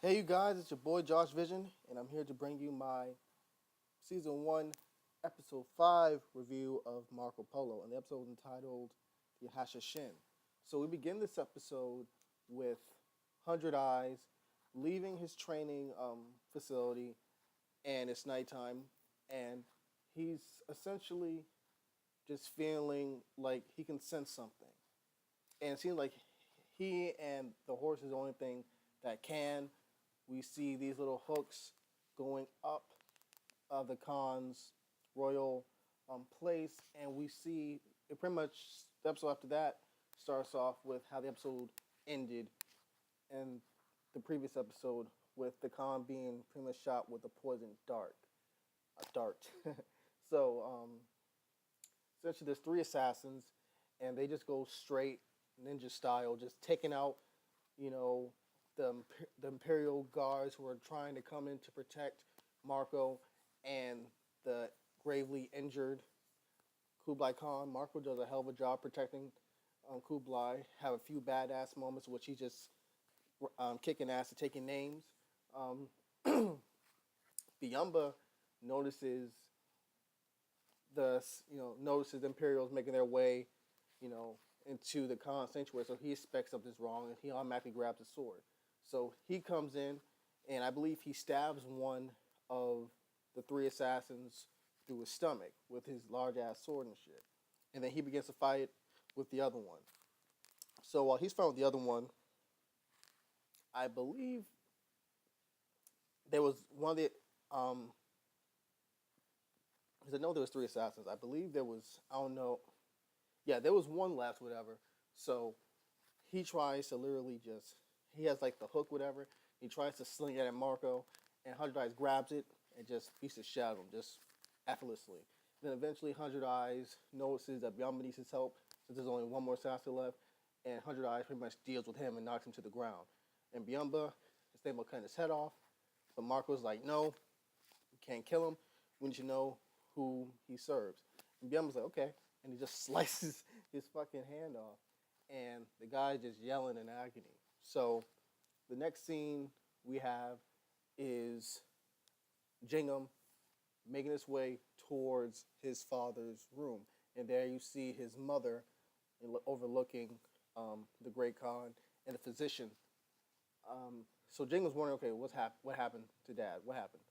Hey, you guys, it's your boy Josh Vision, and I'm here to bring you my season 1, episode 5 review of Marco Polo, and the episode entitled The Hashshashin. So, we begin this episode with 100 Eyes leaving his training facility, and it's nighttime, and he's essentially just feeling like he can sense something. And it seems like he and the horse is the only thing that can. We see these little hooks going up the Khan's royal place, and we see it pretty much. The episode after that starts off with how the episode ended in the previous episode, with the Khan being pretty much shot with a poisoned dart. so essentially, there's 3 assassins, and they just go straight ninja style, just taking out, you know, the Imperial guards who are trying to come in to protect Marco and the gravely injured Kublai Khan. Marco does a hell of a job protecting Kublai. Have a few badass moments which he just kicking ass and taking names. Biumba notices notices the Imperials making their way, into the Khan sanctuary. So he expects something's wrong, and he automatically grabs a sword. So he comes in, and I believe he stabs one of the 3 assassins through his stomach with his large ass sword and shit. And then he begins to fight with the other one. So while he's fighting with the other one, I believe there was one of the because I know there was 3 assassins. I believe there was, I don't know. Yeah, there was one left, whatever. So he tries to literally he has like the hook, whatever. He tries to sling it at Marco, and 100 Eyes grabs it and just beats the shit out of him, just effortlessly. Then eventually 100 Eyes notices that Biamba needs his help, since there's only one more assassin left, and 100 Eyes pretty much deals with him and knocks him to the ground. And Biamba is thinking about cutting his head off, but Marco's like, no, we can't kill him. We need to know who he serves. And Biamba's like, okay. And he just slices his fucking hand off. And the guy's just yelling in agony. So the next scene we have is Jingham making his way towards his father's room. And there you see his mother overlooking the great Khan and the physician. So Jingham's wondering, okay, what happened to Dad? What happened?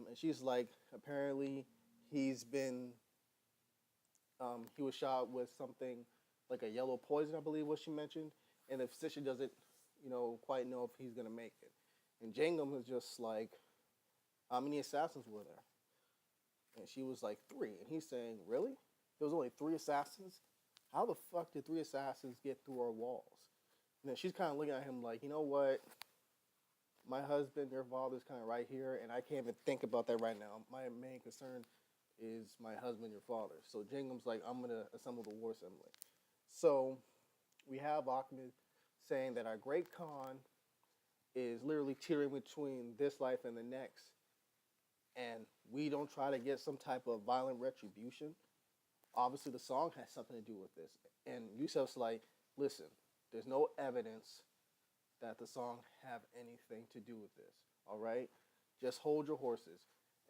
And she's like, apparently he was shot with something like a yellow poison, I believe what she mentioned. And the physician doesn't, quite know if he's going to make it. And Jangham was just like, how many assassins were there? And she was like, 3. And he's saying, really? There was only 3 assassins? How the fuck did 3 assassins get through our walls? And then she's kind of looking at him like, you know what? My husband, your father's kind of right here, and I can't even think about that right now. My main concern is my husband, your father. So Jingham's like, I'm going to assemble the war assembly. So we have Ahmed saying that our great Khan is literally teetering between this life and the next. And we don't try to get some type of violent retribution. Obviously, the song has something to do with this. And Yusuf's like, listen, there's no evidence that the song have anything to do with this. All right? Just hold your horses.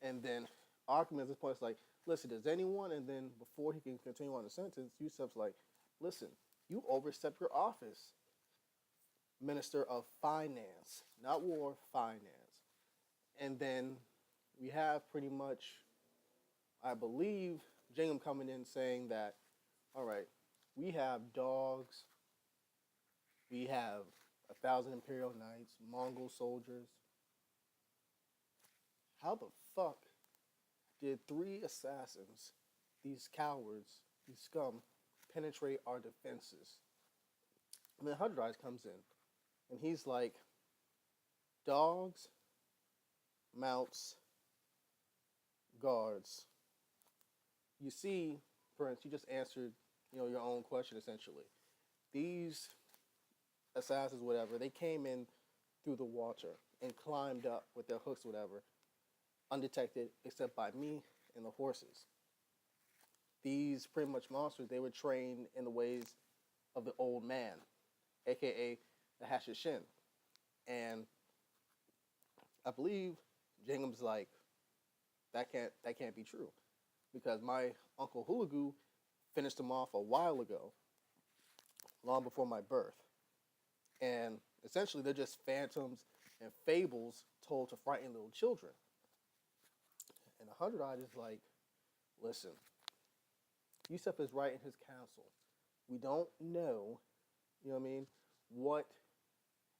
And then Ahmed at this point is like, listen, does anyone? And then before he can continue on the sentence, Yusuf's like, listen, you overstepped your office. Minister of Finance, not war, finance. And then we have pretty much, I believe, Jingham coming in saying that, all right, we have dogs, we have 1,000 Imperial Knights, Mongol soldiers. How the fuck did 3 assassins, these cowards, these scum, penetrate our defenses? And then 100 Eyes comes in, and he's like, dogs, mounts, guards. You see, Prince, you just answered, your own question essentially. These assassins, whatever, they came in through the water and climbed up with their hooks, whatever, undetected except by me and the horses. These pretty much monsters, they were trained in the ways of the old man, aka the Hashashin. And I believe Jingum's like, that can't be true, because my uncle Hulagu finished him off a while ago, long before my birth, and essentially they're just phantoms and fables told to frighten little children. And the Hundred Eyes is like, listen, Yusuf is right in his counsel. We don't know, you know what I mean, what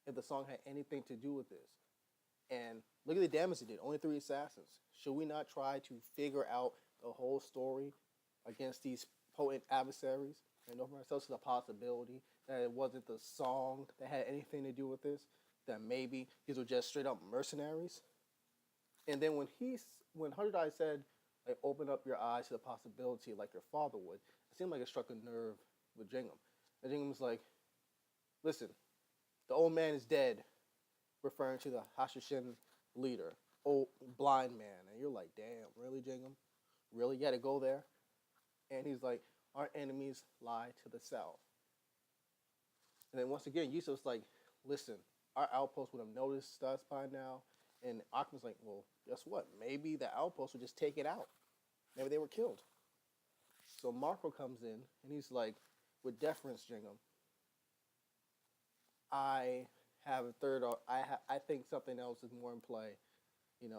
if the song had anything to do with this. And look at the damage it did. Only 3 assassins. Should we not try to figure out the whole story against these potent adversaries and open ourselves to the possibility that it wasn't the song that had anything to do with this? That maybe these were just straight up mercenaries? And then when Hundred Eyes said, like, open up your eyes to the possibility like your father would, it seemed like it struck a nerve with Jingham. And Jingham was like, listen, the old man is dead, referring to the Hashashin leader, old blind man. And you're like, damn, really, Jingham? Really? You had to go there? And he's like, our enemies lie to the south. And then once again, Yusuf's like, listen, our outpost would have noticed us by now. And Akhman's like, well, guess what? Maybe the outpost would just take it out. Maybe they were killed. So Marco comes in, and he's like, with deference, Jingham, I have a third, I think something else is more in play, in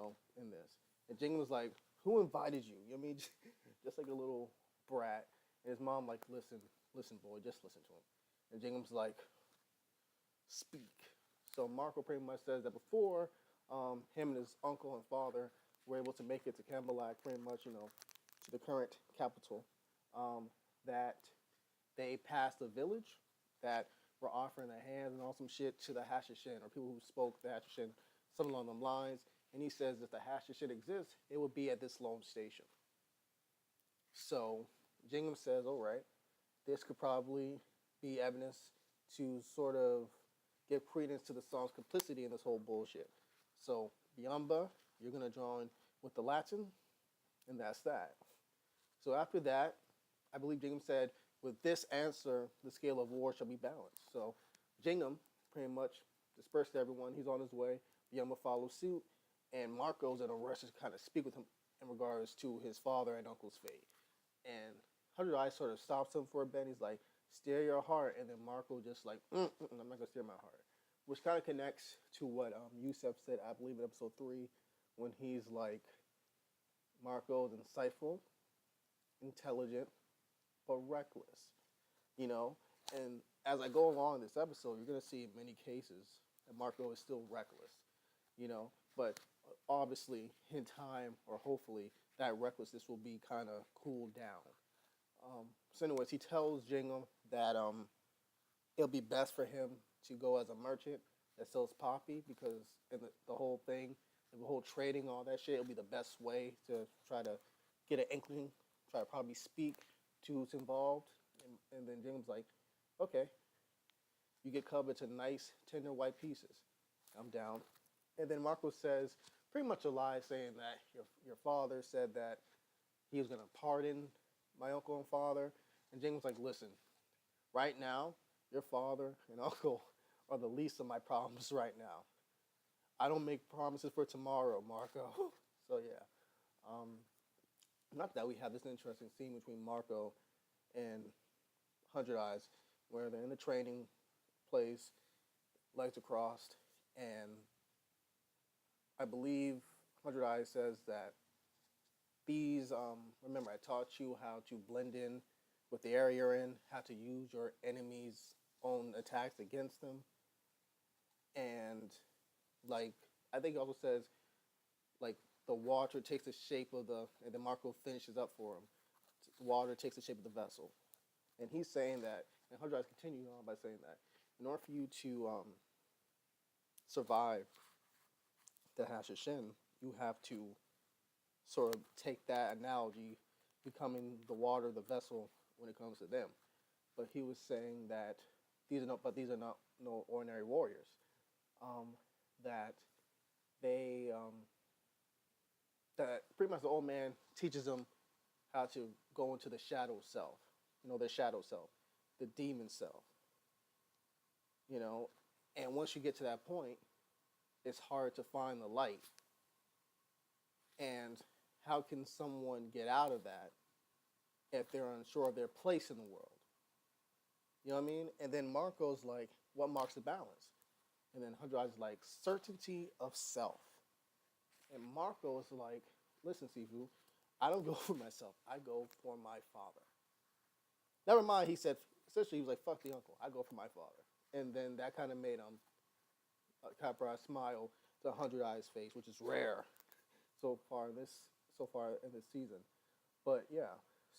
this. And Jingham was like, who invited you? You know what I mean? Just like a little brat. And his mom like, listen, boy, just listen to him. And Jingham's like, speak. So Marco pretty much says that before him and his uncle and father were able to make it to Camelot, pretty much, to the current capital, that they passed a village that were offering their hands and all some shit to the Hashashin, or people who spoke the Hashashin, something along them lines. And he says if the Hashashin exists, it would be at this lone station. So Jingham says, all right, this could probably be evidence to sort of give credence to the song's complicity in this whole bullshit. So Biamba, you're going to join with the Latin, and that's that. So after that, I believe Jingham said, with this answer, the scale of war shall be balanced. So Jingham pretty much dispersed everyone. He's on his way. Biamba follows suit, and Marco's in a rush to kind of speak with him in regards to his father and uncle's fate. And Hundred Eyes sort of stops him for a bit. He's like, steer your heart. And then Marco just like, I'm not going to steer my heart. Which kind of connects to what Yusuf said, I believe, in episode 3, when he's like, Marco's insightful, intelligent, but reckless, And as I go along this episode, you're going to see in many cases that Marco is still reckless, But obviously, in time, or hopefully, that recklessness will be kind of cooled down. So anyways, he tells Jingham that it'll be best for him to go as a merchant that sells poppy, because in the whole thing, the whole trading, all that shit, it'll be the best way to try to get an inkling, try to probably speak to who's involved. And then Jingham's like, okay, you get covered to nice, tender white pieces. I'm down. And then Marco says pretty much a lie, saying that your father said that he was going to pardon my uncle and father. And Jingham's like, listen, right now, your father and uncle are the least of my problems right now. I don't make promises for tomorrow, Marco. So yeah. Not that we have this interesting scene between Marco and Hundred Eyes, where they're in the training place, legs are crossed, and I believe Hundred Eyes says that these, remember I taught you how to blend in with the area you're in, how to use your enemy's own attacks against them. And like, I think it also says, like, the water takes the shape of and then Marco finishes up for him. Water takes the shape of the vessel. And he's saying that, and Hundred Eyes continues on by saying that, in order for you to survive the Hashashin, you have to sort of take that analogy, becoming the water, the vessel, when it comes to them. But he was saying that these are not no ordinary warriors. That pretty much the old man teaches them how to go into the shadow self, their shadow self, the demon self, and once you get to that point, it's hard to find the light. And how can someone get out of that if they're unsure of their place in the world? You know what I mean? And then Marco's like, what marks the balance? And then Andrade's like, certainty of self. And Marco's like, listen, Sifu, I don't go for myself. I go for my father. Never mind, he said, essentially, he was like, fuck the uncle. I go for my father. And then that kind of made him kind of smile to 100 Eyes face, which is rare so far in this season. But yeah,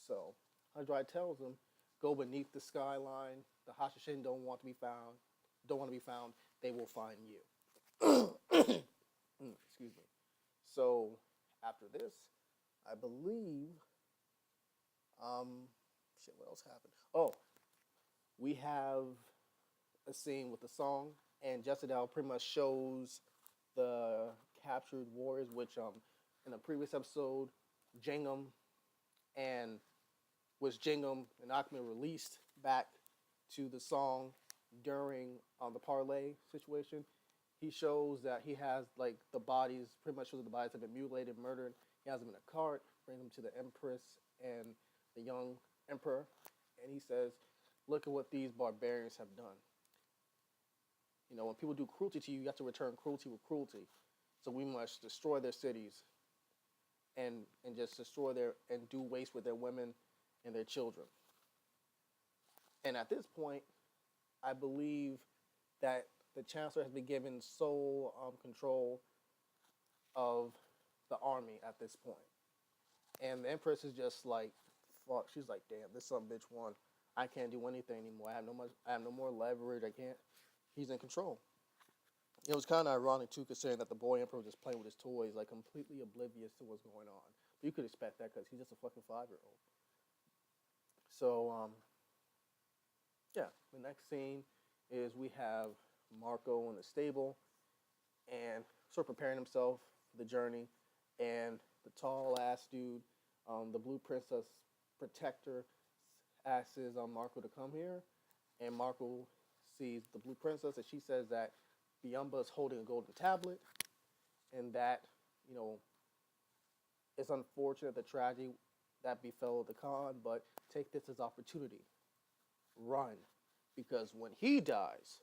so Andrade tells him, go beneath the skyline. The Hashashin don't want to be found. Don't want to be found. They will find you. Excuse me. So after this, I believe, shit, what else happened? Oh, we have a scene with the song, and Jessadal pretty much shows the captured warriors, which in a previous episode, Jingham and Jingham and Akman released back to the song during the parlay situation. He shows that he has like the bodies, pretty much shows that the bodies have been mutilated, murdered. He has them in a cart, brings them to the Empress and the young Emperor, and he says, look at what these barbarians have done. You know, when people do cruelty to you, you have to return cruelty with cruelty. So we must destroy their cities and just destroy and do waste with their women and their children. And at this point, I believe that the Chancellor has been given sole control of the army at this point. And the Empress is just like, fuck, she's like, damn, this son bitch won. I can't do anything anymore. I have no more leverage. I can't. He's in control. It was kind of ironic too, considering that the boy Emperor was just playing with his toys, like completely oblivious to what's going on. But you could expect that because he's just a fucking 5-year-old. So, yeah, the next scene is we have Marco in the stable and sort of preparing himself for the journey, and the tall ass dude, the Blue Princess protector, asks Marco to come here, and Marco sees the Blue Princess, and she says that Biamba is holding a golden tablet, and that, you know, it's unfortunate the tragedy that befell the Khan, but take this as opportunity. Run. Because when he dies,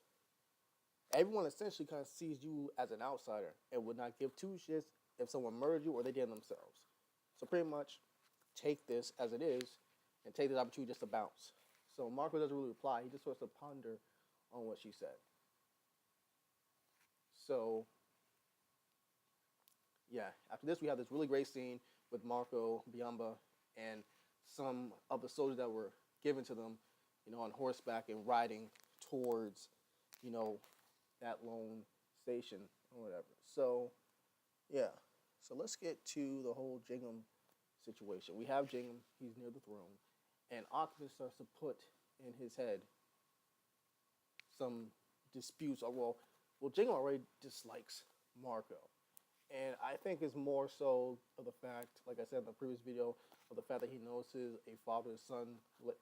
everyone essentially kind of sees you as an outsider and would not give two shits if someone murdered you or they did themselves. So pretty much take this as it is and take this opportunity just to bounce. So Marco doesn't really reply. He just starts to ponder on what she said. So, yeah, after this, we have this really great scene with Marco, Biamba, and some of the soldiers that were given to them, you know, on horseback and riding towards, you know, that lone station or whatever. So, yeah. So let's get to the whole Jingham situation. We have Jingham. He's near the throne. And Akhmet starts to put in his head some disputes. Well, Jingham already dislikes Marco. And I think it's more so of the fact, like I said in the previous video, of the fact that he notices a father-son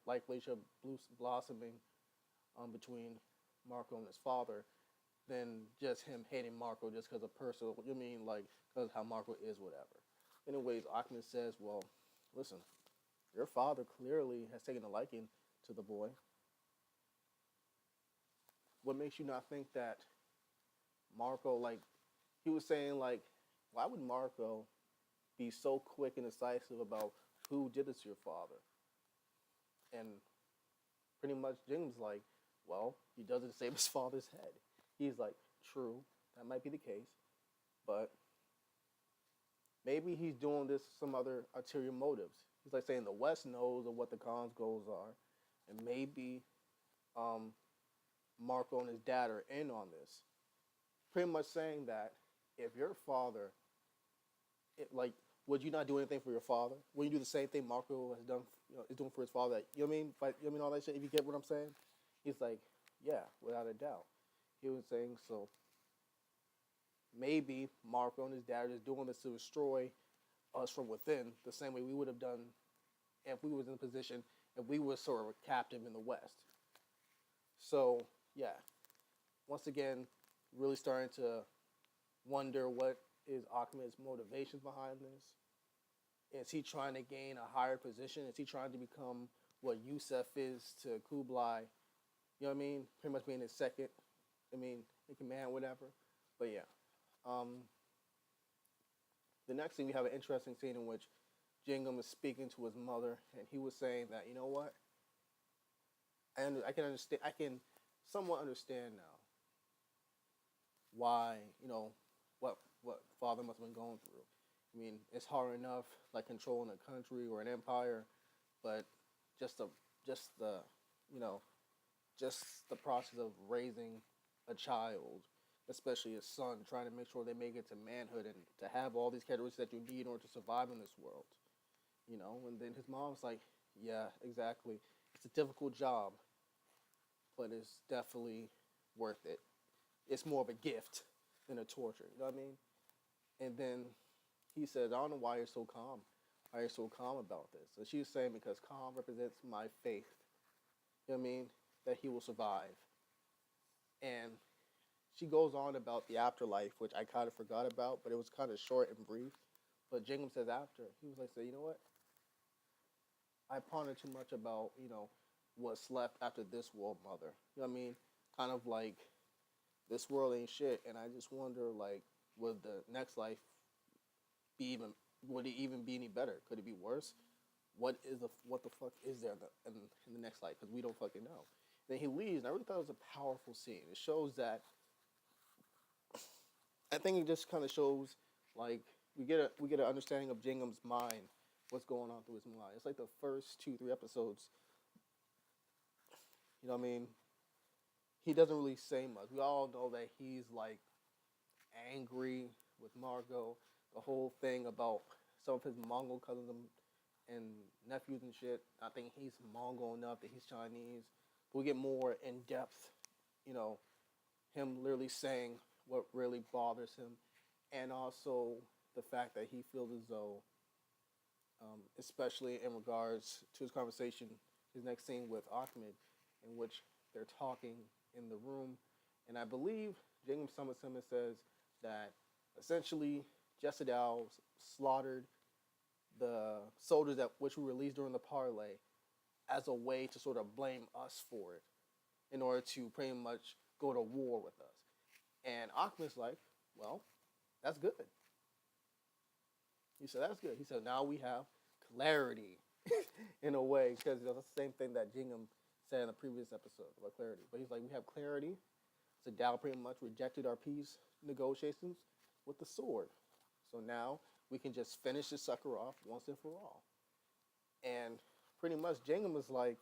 like relationship blossoming between Marco and his father, than just him hating Marco just because of personal, you mean, like, because how Marco is, whatever. Anyways, Ahmed says, well, listen, your father clearly has taken a liking to the boy. What makes you not think that Marco, like, he was saying, like, why would Marco be so quick and decisive about who did this to your father? And pretty much Jing's like, well, he does it to save his father's head. He's like, true, that might be the case, but maybe he's doing this for some other ulterior motives. He's like saying the West knows of what the Khan's goals are, and maybe Marco and his dad are in on this. Pretty much saying that if your father, would you not do anything for your father? Would you do the same thing Marco has done, is doing for his father? You know what I mean? But, you know what I mean, all that shit, if you get what I'm saying? He's like, yeah, without a doubt. He was saying, so maybe Marco and his dad are just doing this to destroy us from within, the same way we would have done if we was in a position, if we were sort of a captive in the West. So, yeah. Once again, really starting to wonder what is Ahmed's motivations behind this. Is he trying to gain a higher position? Is he trying to become what Yusef is to Kublai? You know what I mean? Pretty much being his second, in command, whatever. But yeah. The next thing, we have an interesting scene in which Jingham is speaking to his mother, and he was saying that, you know what? I can understand. I can somewhat understand now why, what father must have been going through. It's hard enough, like controlling a country or an empire, but just the just the you know just the process of raising a child, especially a son, trying to make sure they make it to manhood and to have all these characteristics that you need in order to survive in this world. And then his mom's like, yeah, exactly. It's a difficult job, but it's definitely worth it. It's more of a gift than a torture. You know what I mean? And then he says, I don't know why you're so calm. Why you're so calm about this? So she's saying, because calm represents my faith. You know what I mean? That he will survive. And she goes on about the afterlife, which I kind of forgot about, but it was kind of short and brief. But Jingham says after, he was like, you know what? I ponder too much about, what's left after this world, mother. You know what I mean? Kind of like, this world ain't shit, and I just wonder, like, would the next life would it even be any better? Could it be worse? What the fuck is there in the next life? Because we don't fucking know. Then he leaves, and I really thought it was a powerful scene. It shows that, I think it just kind of shows, like, we get an understanding of Jingham's mind, what's going on through his mind. It's like the first 2-3 episodes. You know what I mean? He doesn't really say much. We all know that he's like angry with Margot. The whole thing about some of his Mongol cousins and nephews and shit. I think he's Mongol enough that he's Chinese. But we get more in depth, him literally saying what really bothers him, and also the fact that he feels as though, especially in regards to his conversation, his next scene with Ahmed, in which they're talking in the room, and I believe Jingham summons him and says that essentially Jessedal slaughtered the soldiers that which we released during the parlay as a way to sort of blame us for it, in order to pretty much go to war with us. And Ahmed's like, well, that's good. He said, that's good. He said, now we have clarity in a way, because that's the same thing that Jingham said in the previous episode about clarity. But he's like, we have clarity. So Dow pretty much rejected our peace negotiations with the sword. So now we can just finish this sucker off once and for all. And pretty much Jingham was like,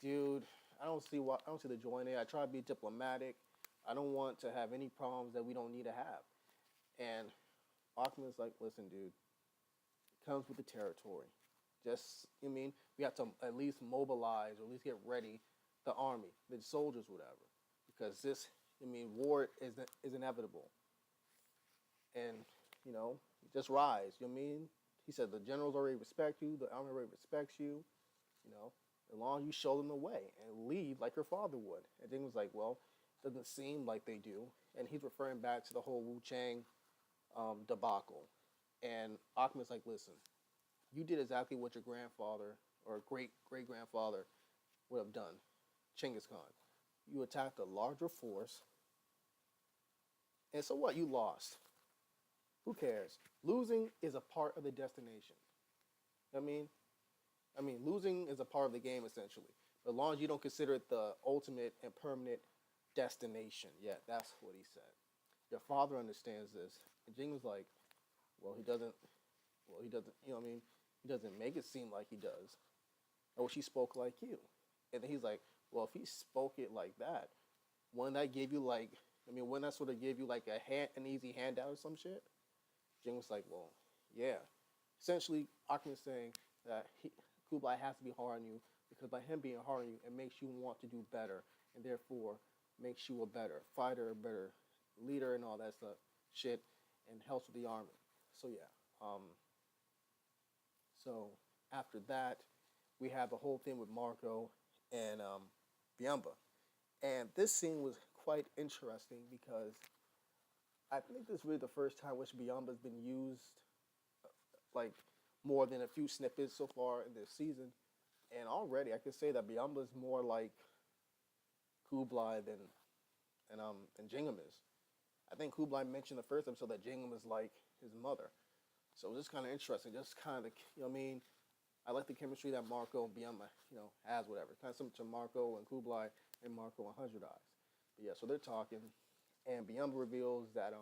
dude, I don't see the joy in it. I try to be diplomatic. I don't want to have any problems that we don't need to have. And Ahmed's like, listen, dude, it comes with the territory. Just, we have to at least mobilize, or at least get ready the army, the soldiers, whatever. Because this, war is inevitable. And, just rise, He said the generals already respect you, the army already respects you, as long as you show them the way and lead like your father would. And Ding was like, well, it doesn't seem like they do. And he's referring back to the whole Wu Chang debacle. And Ahmed's like, listen, you did exactly what your grandfather or great-great-grandfather would have done, Genghis Khan. You attacked a larger force, and so what? You lost. Who cares? Losing is a part of the destination. Losing is a part of the game, essentially. But as long as you don't consider it the ultimate and permanent destination. Yeah, that's what he said. Your father understands this. And Jing was like, he doesn't, he doesn't make it seem like he does. Oh, she spoke like you. And then he's like, well, if he spoke it like that, wouldn't that give you wouldn't that sort of give you like an easy handout or some shit? Jing was like, well, yeah. Essentially, Ahmed is saying that Kublai has to be hard on you, because by him being hard on you, it makes you want to do better, and therefore makes you a better fighter, a better leader, and all that stuff, shit, and helps with the army. So yeah. So after that, we have the whole thing with Marco and Biamba. And this scene was quite interesting because I think this is really the first time which Biomba's been used like more than a few snippets so far in this season, and already I could say that Biomba's more like Kublai than Jingham is. I think Kublai mentioned the first episode that Jingham is like his mother, so it's just kind of interesting. Just kind of, you know what I mean? I like the chemistry that Marco and Biomba, has, whatever. Kind of similar to Marco and Kublai and Marco and Hundred Eyes. But yeah, so they're talking, and Biomba reveals that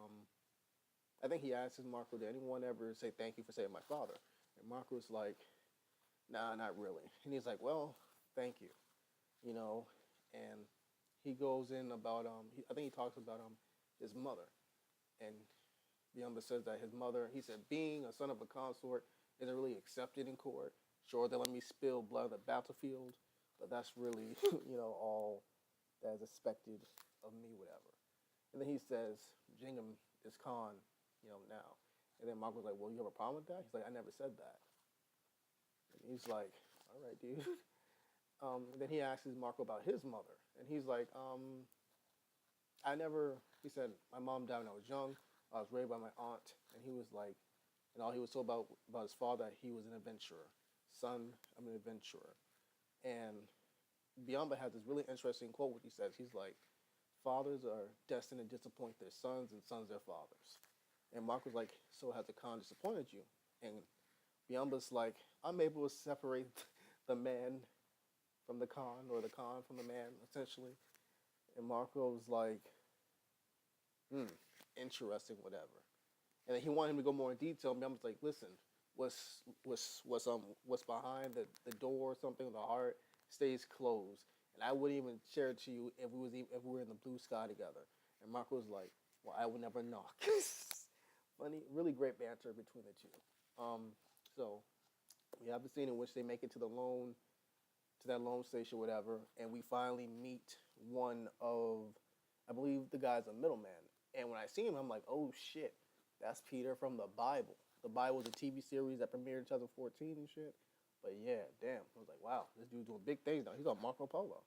I think he asks Marco, did anyone ever say thank you for saving my father? And Marco's like, nah, not really. And he's like, well, thank you, and he goes in about I think he talks about his mother, and Biomba says that his mother, he said, being a son of a consort isn't really accepted in court. Sure, they let me spill blood on the battlefield, but that's really, all that is expected of me, whatever. And then he says, Jingham is Khan, now. And then Marco's like, well, you have a problem with that? He's like, I never said that. And he's like, all right, dude. Then he asks Marco about his mother. And he's like, he said, my mom died when I was young. I was raised by my aunt. And he was like, and all he was told about his father, he was an adventurer. Son of an adventurer. And Biomba has this really interesting quote, which he says. He's like, fathers are destined to disappoint their sons and sons their fathers. And Marco's like, so has the Khan disappointed you? And Biomba's like, I'm able to separate the man from the Khan, or the Khan from the man, essentially. And Marco's like, interesting, whatever. And then he wanted him to go more in detail. And Biomba's like, listen, what's behind the door or something, the heart stays closed. And I wouldn't even share it to you if we were in the blue sky together. And Marco's like, well, I would never knock. Funny, really great banter between the two. So we have a scene in which they make it to that lone station, whatever, and we finally meet one of, I believe the guy's a middleman. And when I see him, I'm like, oh shit, that's Peter from the Bible. The Bible is a TV series that premiered in 2014 and shit. But yeah, damn, I was like, wow, this dude's doing big things now. He's on Marco Polo.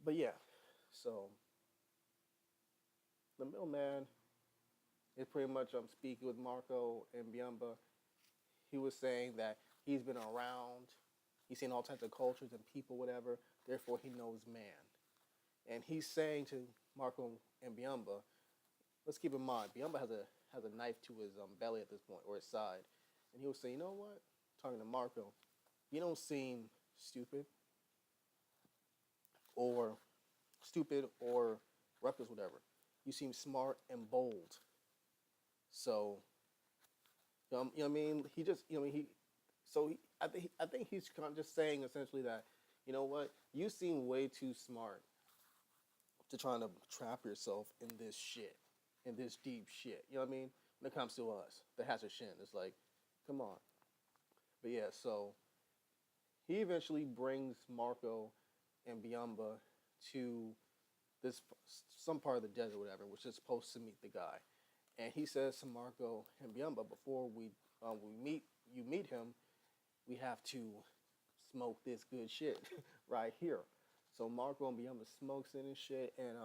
But yeah, so the middleman is pretty much speaking with Marco and Biomba. He was saying that he's been around, he's seen all types of cultures and people, whatever, therefore he knows man. And he's saying to Marco and Biomba, let's keep in mind, Biomba has a knife to his belly at this point, or his side. And he was saying, you know what? Talking to Marco, you don't seem stupid or reckless, whatever. You seem smart and bold. So, you know what I mean? He just, I think he's kind of just saying essentially that, you know what? You seem way too smart to trying to trap yourself in this shit, in this deep shit. You know what I mean? When it comes to us, the Hashashin, it's like, come on. But yeah, so he eventually brings Marco and Biomba to some part of the desert, whatever, which is supposed to meet the guy. And he says to Marco and Biomba, before we meet him, we have to smoke this good shit right here. So Marco and Biomba smokes it and shit, and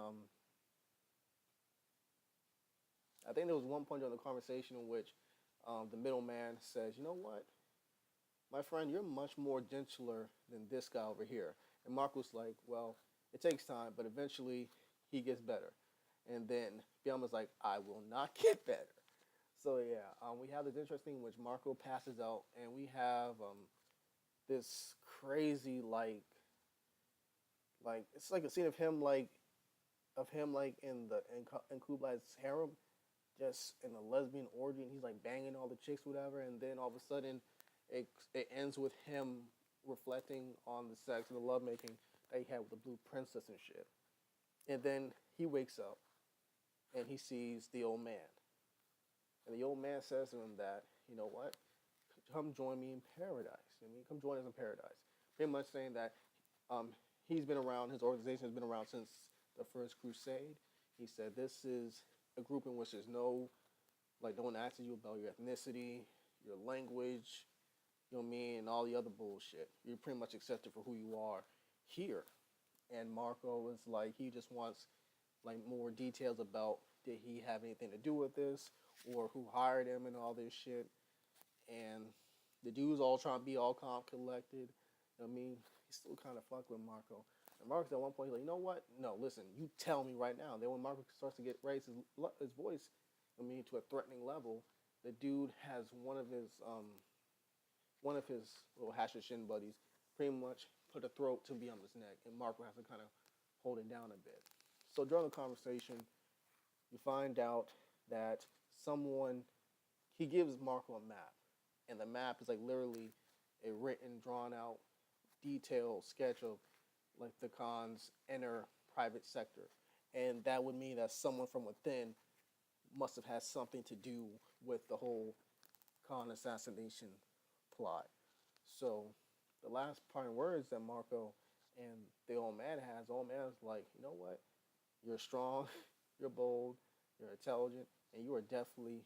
I think there was one point during the conversation in which the middleman says, you know what? My friend, you're much more gentler than this guy over here. And Marco's like, well, it takes time, but eventually he gets better. And then Biomba's like, I will not get better. So yeah, we have this interesting in which Marco passes out, and we have this crazy like it's like a scene of him in Kublai's harem, just in a lesbian orgy, and he's like banging all the chicks, whatever, and then all of a sudden it ends with him reflecting on the sex and the lovemaking that he had with the Blue Princess and shit. And then he wakes up and he sees the old man. And the old man says to him that, you know what, come join me in paradise. I mean, come join us in paradise. Pretty much saying that he's been around, his organization has been around since the First Crusade. He said this is a group in which there's no one asks you about your ethnicity, your language, you know what I mean, and all the other bullshit. You're pretty much accepted for who you are here. And Marco is like, he just wants more details about did he have anything to do with this, or who hired him and all this shit. And the dude's all trying to be all calm, collected. You know what I mean, he's still kind of fuck with Marco. And Marco's at one point, he's like, you know what? No, listen, you tell me right now. Then when Marco starts to get raised his voice, I mean, to a threatening level, the dude has one of his little Hashshashin buddies pretty much put a throat to Bianca's neck, and Marco has to kind of hold it down a bit. So during the conversation, you find out that someone, he gives Marco a map, and the map is like literally a written, drawn out, detailed sketch of like the Khan's inner private sector, and that would mean that someone from within must have had something to do with the whole Khan assassination plot. So the last parting words that Marco and the old man has, the old man's like, you know what? You're strong, you're bold, you're intelligent, and you are definitely,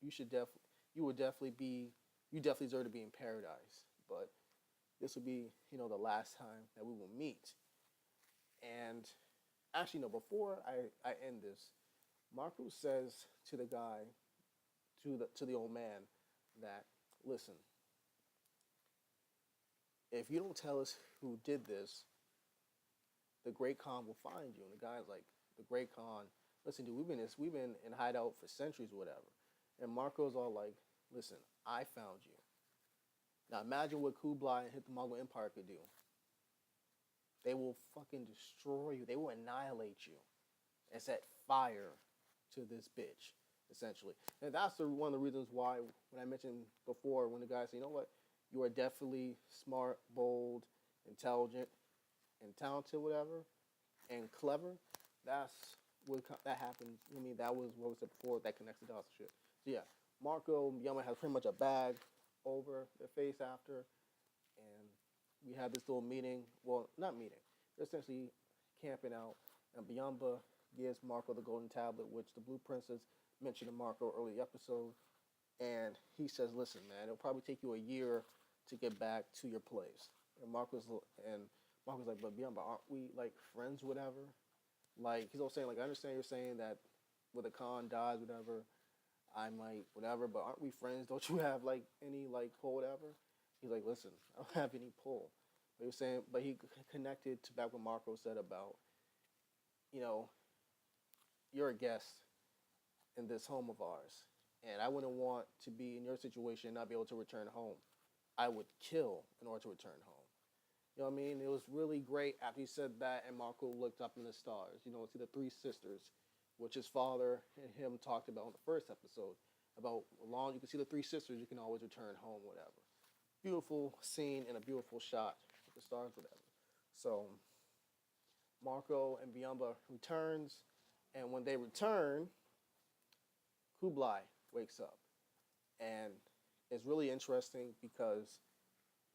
you should definitely, you would definitely be, you definitely deserve to be in paradise. But this will be, the last time that we will meet. And actually, no, before I end this, Marco says to the guy, to the old man, that listen, if you don't tell us who did this, the Great Khan will find you. And the guy's like, the Great Khan, listen, dude, we've been in hideout for centuries, or whatever. And Marco's all like, listen, I found you. Now imagine what Kublai and the Mongol Empire could do. They will fucking destroy you. They will annihilate you and set fire to this bitch, essentially. And that's one of the reasons why, when I mentioned before, when the guy said, you know what, you are definitely smart, bold, intelligent, and talented, whatever, and clever, that's what that happened. I mean, that was what was said before, that connects the dots and shit. So yeah, Marco Yama has pretty much a bag over their face after, and we have this little meeting. Well, not meeting. They're essentially camping out, and Biamba gives Marco the golden tablet, which the Blue Princess mentioned to Marco early episode. And he says, listen, man, it'll probably take you a year to get back to your place. And Marco's like, but Biamba, aren't we like friends, whatever? Like, he's all saying, like, I understand you're saying that when the Khan dies, whatever, I might, whatever, but aren't we friends? Don't you have like any like pull, whatever? He's like, listen, I don't have any pull. But he was saying, but he connected to back what Marco said about, you're a guest in this home of ours, and I wouldn't want to be in your situation and not be able to return home. I would kill in order to return home. You know what I mean? It was really great after he said that, and Marco looked up in the stars. See the three sisters, which his father and him talked about in the first episode. About long you can see the three sisters, you can always return home, whatever. Beautiful scene and a beautiful shot with the stars, whatever. So Marco and Biamba returns, and when they return, Kublai wakes up. And it's really interesting because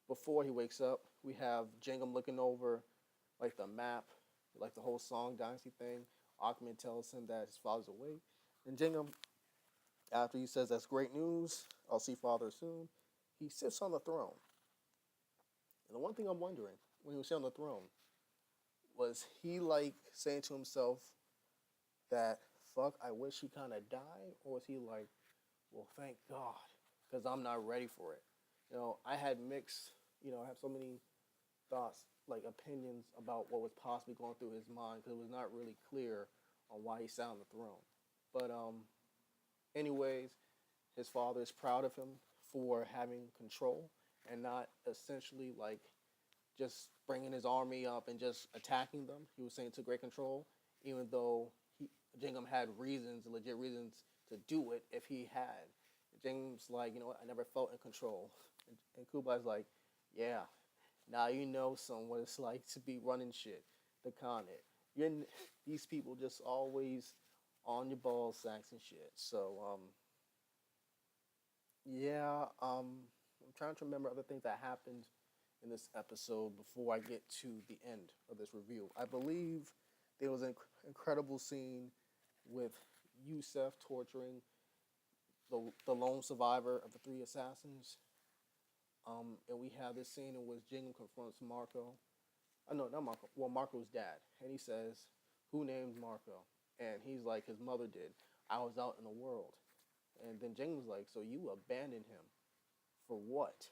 before he wakes up, we have Jangum looking over like the map, like the whole Song Dynasty thing. Akhmed tells him that his father's awake. And Jangum, after he says that's great news, I'll see father soon, he sits on the throne. And the one thing I'm wondering, when he was sitting on the throne, was he like saying to himself that, fuck, I wish he kind of died? Or was he like, well, thank God, because I'm not ready for it? I had mixed, I have so many thoughts, like opinions about what was possibly going through his mind, because it was not really clear on why he sat on the throne. But anyways, his father is proud of him for having control and not essentially like just bringing his army up and just attacking them. He was saying to great control, even though Jangum had reasons, legit reasons to do it if he had. Jangum's like, I never felt in control. And Kublai's like, yeah, now you know what it's like to be running shit, the Khanate. These people just always on your ball sacks and shit. So, I'm trying to remember other things that happened in this episode before I get to the end of this review. I believe there was an incredible scene with Yusef torturing the lone survivor of the three assassins. And we have this scene in which Jingum confronts Marco. No, not Marco. Well, Marco's dad. And he says, who named Marco? And he's like, his mother did. I was out in the world. And then Jane was like, so you abandoned him for what?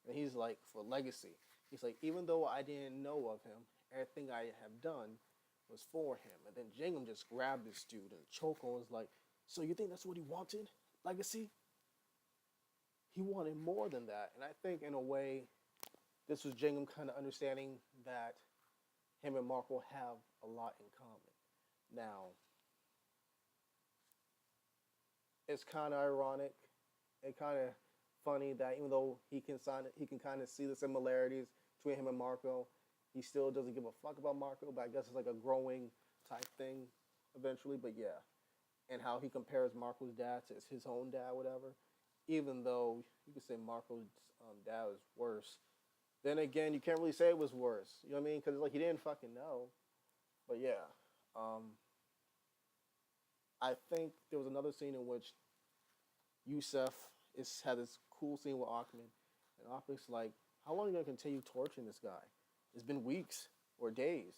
And he's like, for legacy. He's like, even though I didn't know of him, everything I have done was for him. And then Jingham just grabbed this dude and choked him and was like, so you think that's what he wanted? Legacy? He wanted more than that. And I think in a way, this was Jingham kind of understanding that him and Marco have a lot in common. Now, it's kind of ironic and kind of funny that even though he can kind of see the similarities between him and Marco, he still doesn't give a fuck about Marco. But I guess it's like a growing type thing eventually. But yeah, and how he compares Marco's dad to his own dad, whatever. Even though you could say Marco's dad was worse, then again, you can't really say it was worse. You know what I mean? Because like he didn't fucking know. But yeah, I think there was another scene in which Yusef had this cool scene with Ahmed, and Ahmed's like, "How long are you gonna continue torturing this guy? It's been weeks or days."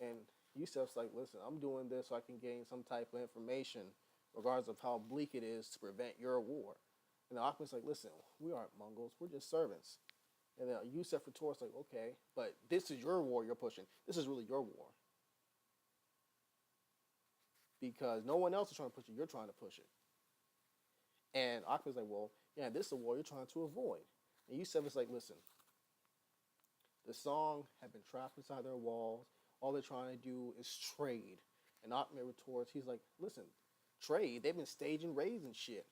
And Yusef's like, "Listen, I'm doing this so I can gain some type of information, regardless of how bleak it is, to prevent your war." And Ahmed's like, "Listen, we aren't Mongols. We're just servants." And then Yusef retorts like, "Okay, but this is your war you're pushing. This is really your war. Because no one else is trying to push it. You're trying to push it." And Ahmed's like, "Well, yeah, this is a war you're trying to avoid." And Yusef is like, "Listen, the song have been trapped inside their walls. All they're trying to do is trade." And Ahmed retorts, he's like, "Listen, trade? They've been staging raids and shit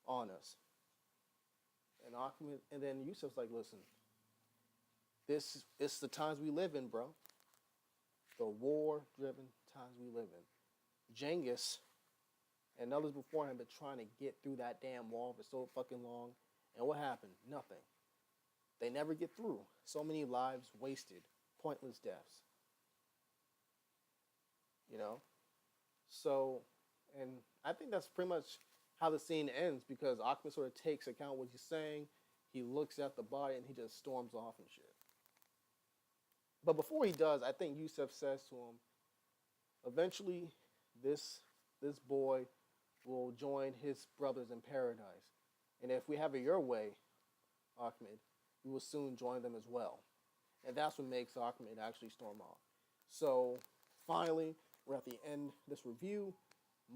on us." And then Yusef's like, "Listen, it's the times we live in, bro. The war-driven times we live in. Genghis and others before him have been trying to get through that damn wall for so fucking long. And what happened? Nothing. They never get through. So many lives wasted. Pointless deaths. You know? So, and I think that's pretty much how the scene ends, because Ahmed sort of takes account what he's saying. He looks at the body and he just storms off and shit. But before he does, I think Yusef says to him, eventually this boy will join his brothers in paradise. And if we have it your way, Ahmed, we will soon join them as well. And that's what makes Ahmed actually storm off. So finally, we're at the end of this review.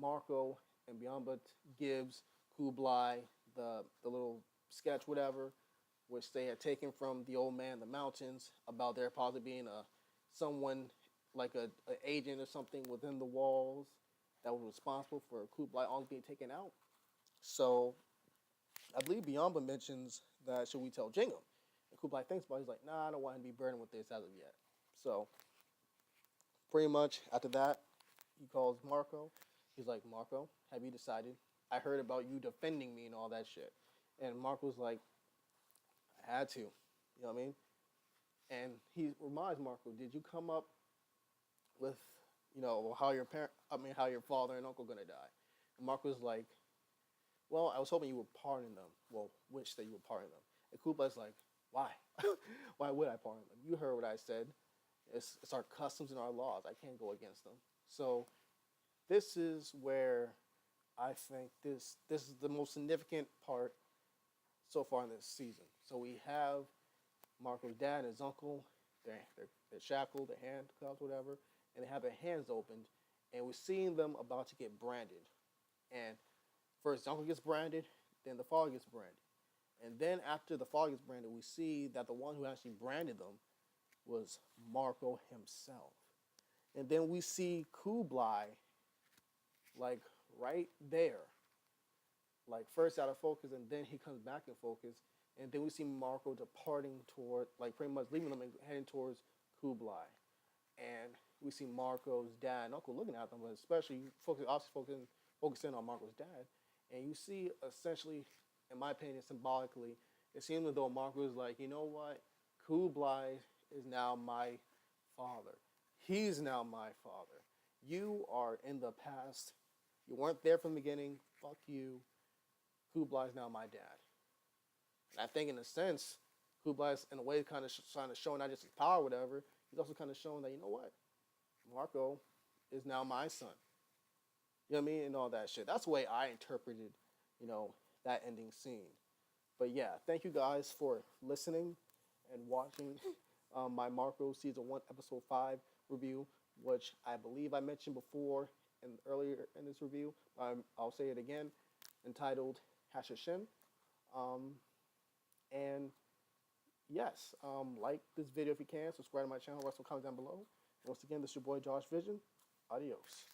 Marco and Biamba gives Kublai the little sketch, whatever, which they had taken from the old man in the mountains about there possibly being someone like a agent or something within the walls that was responsible for Kublai Ong being taken out. So I believe Biamba mentions that should we tell Jingham? And Kublai thinks about it. He's like, nah, I don't want him to be burdened with this as of yet. So pretty much after that, he calls Marco. He's like, Marco, have you decided? I heard about you defending me and all that shit. And Marco's like, I had to. You know what I mean? And he reminds Marco, did you come up with, how your father and uncle gonna die? And Marco's like, well, I was hoping you would pardon them. Well, wish that you would pardon them. And Kublai's like, why? Why would I pardon them? You heard what I said. It's our customs and our laws. I can't go against them. So this is where I think this is the most significant part so far in this season. So we have Marco's dad and his uncle. They're shackled, their handcuffed, whatever, and they have their hands opened. And we're seeing them about to get branded. And first, the uncle gets branded, then the father gets branded. And then after the father gets branded, we see that the one who actually branded them was Marco himself. And then we see Kublai, like, right there. Like, first out of focus, and then he comes back in focus. And then we see Marco departing toward, like, pretty much leaving them and heading towards Kublai. And we see Marco's dad and uncle looking at them, but especially focusing on Marco's dad. And you see, essentially, in my opinion, symbolically, it seems as though Marco is like, you know what? Kublai is now my father. He's now my father. You are in the past. You weren't there from the beginning. Fuck you. Kublai is now my dad. And I think, in a sense, Kublai is, in a way, kind of trying to show not just his power or whatever. He's also kind of showing that, you know what? Marco is now my son. You know what I mean? And all that shit. That's the way I interpreted, that ending scene. But yeah, thank you guys for listening and watching my Marco Season 1, Episode 5 review, which I believe I mentioned before and earlier in this review. I'll say it again, entitled Hashashin. Um, and yes, like this video if you can, subscribe to my channel, write some comments down below. Once again, this is your boy Josh Vision. Adios.